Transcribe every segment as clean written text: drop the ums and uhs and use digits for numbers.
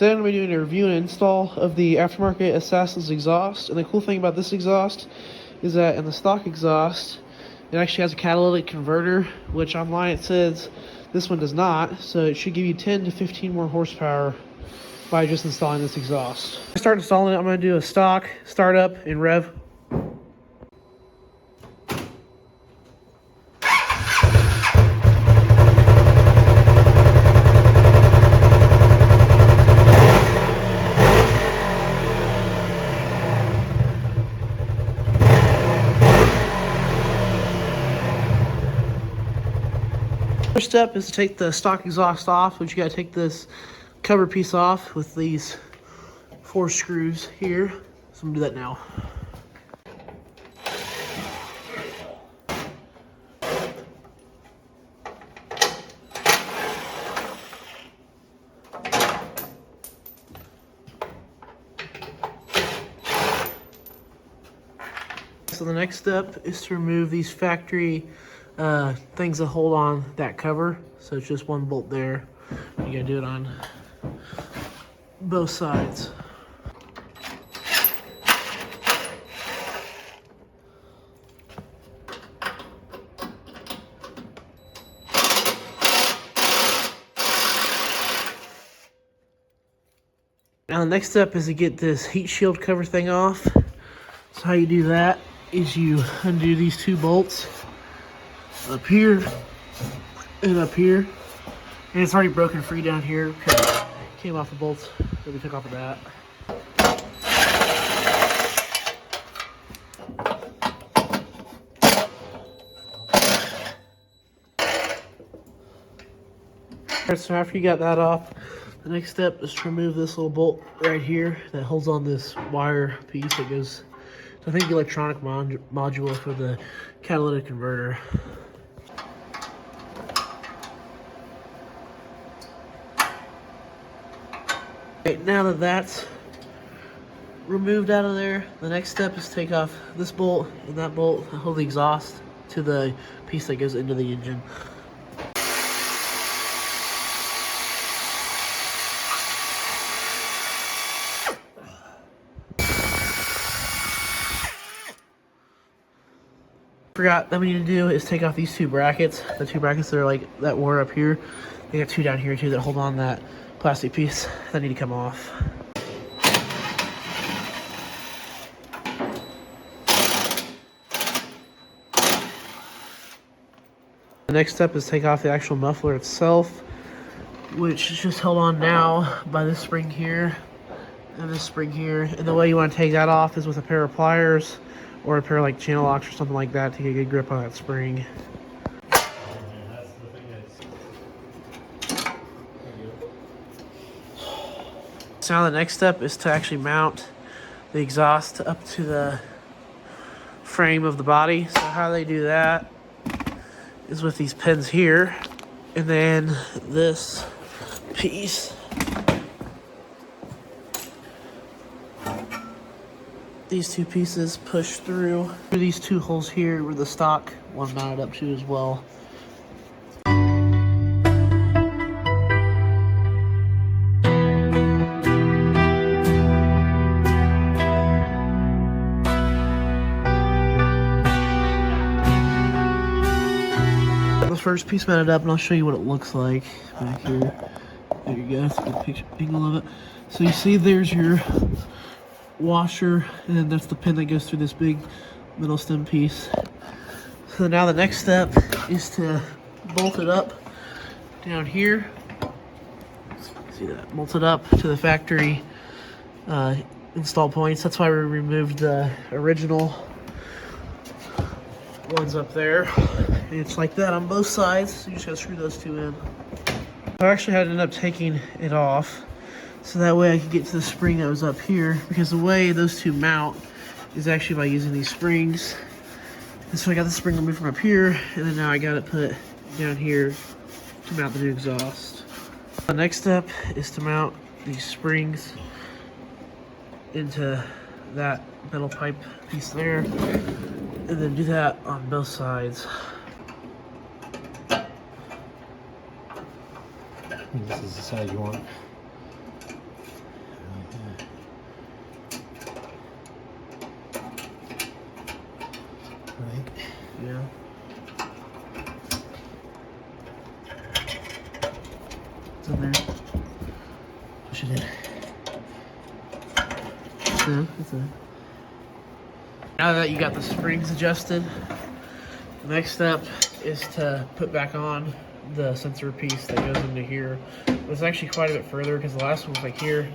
Today I'm going to be doing a review and install of the Aftermarket Assassin's exhaust. And the cool thing about this exhaust is that in the stock exhaust, it actually has a catalytic converter, which online it says this one does not. So it should give you 10 to 15 more horsepower by just installing this exhaust. To start installing it, I'm going to do a stock startup and rev. First step is to take the stock exhaust off, which you got to take this cover piece off with these 4 screws here. So I'm going to do that now. So the next step is to remove these factory things that hold on that cover. So it's just one bolt there. You gotta do it on both sides. Now the next step is to get this heat shield cover thing off. So how you do that is you undo these 2 bolts up here and up here, and it's already broken free down here because it came off the bolts that we took off of that. Alright, so after you got that off, the next step is to remove this little bolt right here that holds on this wire piece that goes to, I think, the electronic module for the catalytic converter. Right, now that that's removed out of there, the next step is to take off this bolt and that bolt that hold the exhaust to the piece that goes into the engine. Forgot that we need to do is take off these 2 brackets. The 2 brackets that are like that were up here. They got 2 down here too that hold on that plastic piece that need to come off. The next step is take off the actual muffler itself, which is just held on now by this spring here and this spring here. And the way you want to take that off is with a pair of pliers or a pair of like channel locks or something like that to get a good grip on that spring. So now the next step is to actually mount the exhaust up to the frame of the body. So how they do that is with these pins here, and then this piece. These 2 pieces push through these 2 holes here where the stock one mounted up to as well. The first piece mounted up, and I'll show you what it looks like back here. There you go, that's a good picture angle of it. So you see there's your washer, and then that's the pin that goes through this big middle stem piece. So now the next step is to bolt it up down here. See that? Bolt it up to the factory install points. That's why we removed the original ones up there. And it's like that on both sides, so you just gotta screw those 2 in. I actually had to end up taking it off, so that way I could get to the spring that was up here, because the way those 2 mount is actually by using these springs. And so I got the spring removed from up here, and then now I got it put down here to mount the new exhaust. The next step is to mount these springs into that metal pipe piece there, and then do that on both sides. This is the side you want. Push it in. It's in. It's in. Now that you got the springs adjusted, the next step is to put back on the sensor piece that goes into here. It's actually quite a bit further because the last one was like here.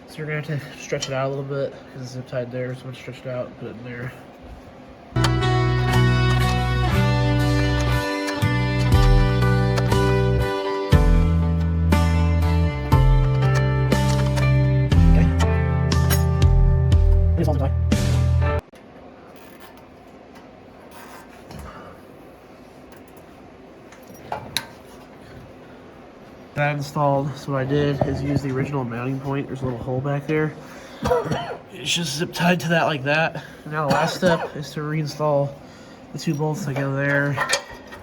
So you're gonna have to stretch it out a little bit because it's zip tied there. So I'm gonna stretch it out and put it in there. That installed, so what I did is use the original mounting point. There's a little hole back there. It's just zip tied to that like that. And now the last step is to reinstall the 2 bolts that go there.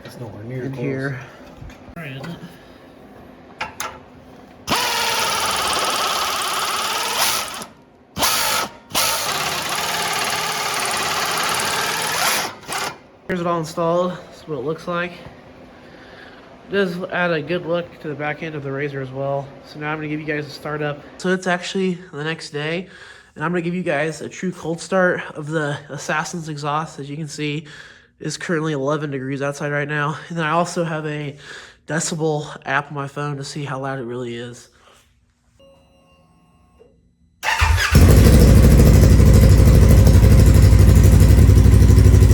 It's nowhere near in close. Here. Right, isn't it? Here's it all installed. This is what it looks like. It does add a good look to the back end of the RZR as well. So now I'm going to give you guys a startup. So it's actually the next day, and I'm going to give you guys a true cold start of the Assassin's exhaust. As you can see, it's currently 11 degrees outside right now. And then I also have a decibel app on my phone to see how loud it really is.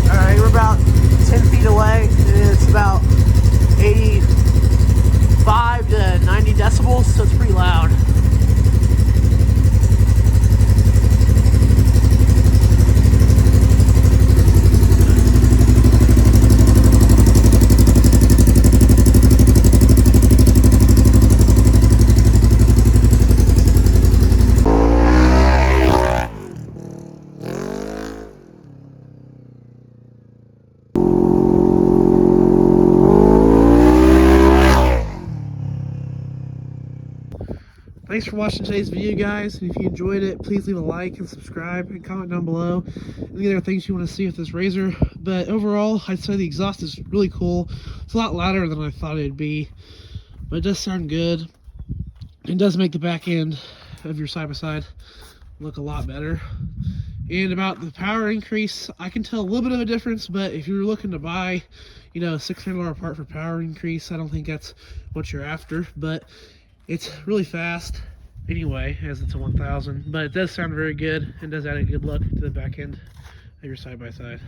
Alright, we're about 10 feet away, and it's about 85 to 90 decibels, so it's pretty loud. Thanks for watching today's video, guys, and if you enjoyed it, please leave a like and subscribe and comment down below any other things you want to see with this RZR. But overall, I'd say the exhaust is really cool. It's a lot louder than I thought it'd be, but it does sound good. It does make the back end of your side-by-side look a lot better. And about the power increase, I can tell a little bit of a difference, but if you're looking to buy, you know, a $600 part for power increase, I don't think that's what you're after. But it's really fast anyway, as it's a 1000, but it does sound very good and does add a good look to the back end of your side-by-side.